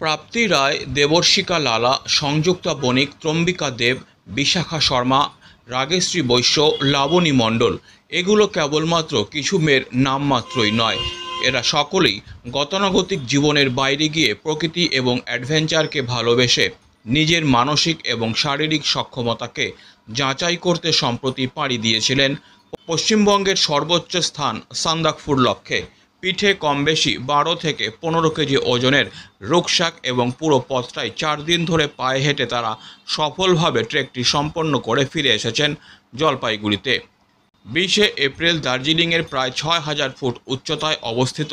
প্রাপ্তি রায়, দেবর্ষিকা লালা, সংযুক্তা বণিক, ত্রম্বিকা দেব, বিশাখা শর্মা, রাগেশ্রী বৈশ্য, লাবণী মণ্ডল এগুলো কেবলমাত্র কিছু মেয়ের নামমাত্রই নয়। এরা সকলেই গতানুগতিক জীবনের বাইরে গিয়ে প্রকৃতি এবং অ্যাডভেঞ্চারকে ভালোবেসে নিজের মানসিক এবং শারীরিক সক্ষমতাকে যাচাই করতে সম্প্রতি পাড়ি দিয়েছিলেন পশ্চিমবঙ্গের সর্বোচ্চ স্থান সান্দাকফুর লক্ষ্যে। পিঠে কমবেশি 12 থেকে 15 কেজি ওজনের রুকস্যাক এবং পুরো পথটাই 4 দিন ধরে পায়ে হেঁটে তারা সফলভাবে ট্রেকটি সম্পন্ন করে ফিরে এসেছেন জলপাইগুড়িতে। 20শে এপ্রিল দার্জিলিংয়ের প্রায় 6000 ফুট উচ্চতায় অবস্থিত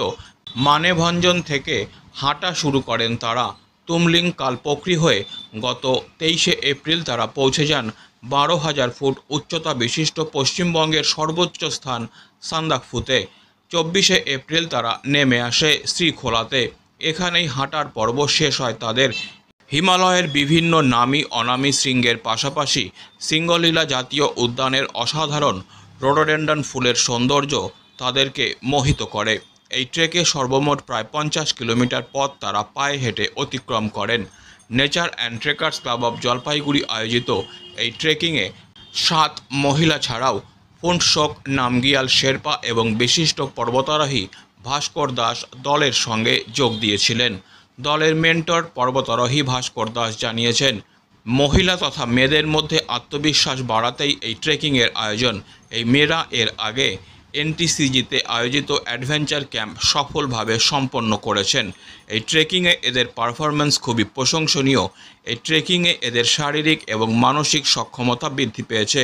মানেভঞ্জন থেকে হাঁটা শুরু করেন তারা। তুমলিং কালপোখরি হয়ে গত 23শে এপ্রিল তারা পৌঁছে যান 12,000 ফুট উচ্চতা বিশিষ্ট পশ্চিমবঙ্গের সর্বোচ্চ স্থান সান্দাকফুতে। 24শে এপ্রিল তারা নেমে আসে শ্রীখোলাতে। এখানেই হাঁটার পর্ব শেষ হয় তাদের। হিমালয়ের বিভিন্ন নামী অনামী শৃঙ্গের পাশাপাশি সিঙ্গলীলা জাতীয় উদ্যানের অসাধারণ রোডোডেন্ড্রন ফুলের সৌন্দর্য তাদেরকে মোহিত করে। এই ট্রেকে সর্বমোট প্রায় 50 কিলোমিটার পথ তারা পায়ে হেঁটে অতিক্রম করেন। Nature and trekkers club of Jalpaiguri আয়োজিত এই ট্রেকিংয়ে 7 মহিলা ছাড়াও ফুন্টশোক, নামগিয়াল শেরপা এবং বিশিষ্ট পর্বতারোহী ভাস্কর দাস দলের সঙ্গে যোগ দিয়েছিলেন। দলের মেন্টর পর্বতারোহী ভাস্কর দাস জানিয়েছেন, মহিলা তথা মেয়েদের মধ্যে আত্মবিশ্বাস বাড়াতেই এই ট্রেকিংয়ের আয়োজন। এই মেয়েরা এর আগে এনটিসিজিতে আয়োজিত অ্যাডভেঞ্চার ক্যাম্প সফলভাবে সম্পন্ন করেছেন। এই ট্রেকিংয়ে এদের পারফরম্যান্স খুবই প্রশংসনীয়। এই ট্রেকিংয়ে এদের শারীরিক এবং মানসিক সক্ষমতা বৃদ্ধি পেয়েছে।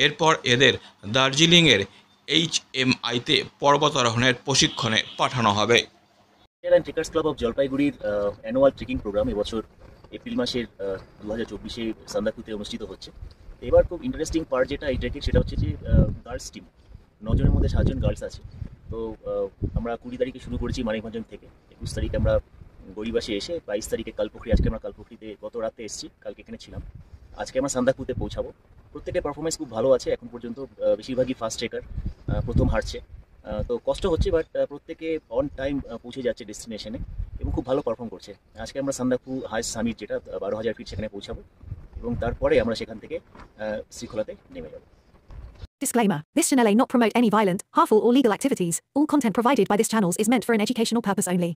এরপর এদের দার্জিলিংয়ের HMIতে পর্বতারোহণের প্রশিক্ষণে পাঠানো হবে। ট্রেকার্স ক্লাব অফ জলপাইগুড়ির অ্যানুয়াল ট্রেকিং প্রোগ্রাম এবছর এপ্রিল মাসের 2024-এ সান্দাকফুতে অনুষ্ঠিত হচ্ছে। এবার খুব ইন্টারেস্টিং পার্ট যেটা এই ট্রেকের, সেটা হচ্ছে যে গার্লস টিম 9 জনের মধ্যে 7 জন গার্লস আছে। তো আমরা 20 তারিখে শুরু করেছি মানিকভঞ্জন থেকে। 21 তারিখে আমরা গড়িবাসে এসে 22 তারিখে কালপোখরি, আজকে আমরা কালপোখরিতে গত রাতে এসেছি, কালকে এখানে ছিলাম, আজকে আমরা সান্দাকফুতে পৌঁছাবো। প্রত্যেকের পারফরমেন্স খুব ভালো আছে এখন পর্যন্ত। বেশিরভাগই ফার্স্ট ট্রেকার, প্রথম হাঁটছে। তো কষ্ট হচ্ছে, বাট প্রত্যেকে অন টাইম পৌঁছে যাচ্ছে ডেস্টিনেশনে এবং খুব ভালো পারফর্ম করছে। আজকে আমরা সান্দাকফু হাইস্ট সামিট, যেটা 12,000 ফিট, সেখানে পৌঁছাবো এবং তারপরে আমরা সেখান থেকে শ্রীখোলাতে নেমে যাব। Disclaimer. This channel may not promote any violent, harmful or legal activities. All content provided by this channel is meant for an educational purpose only.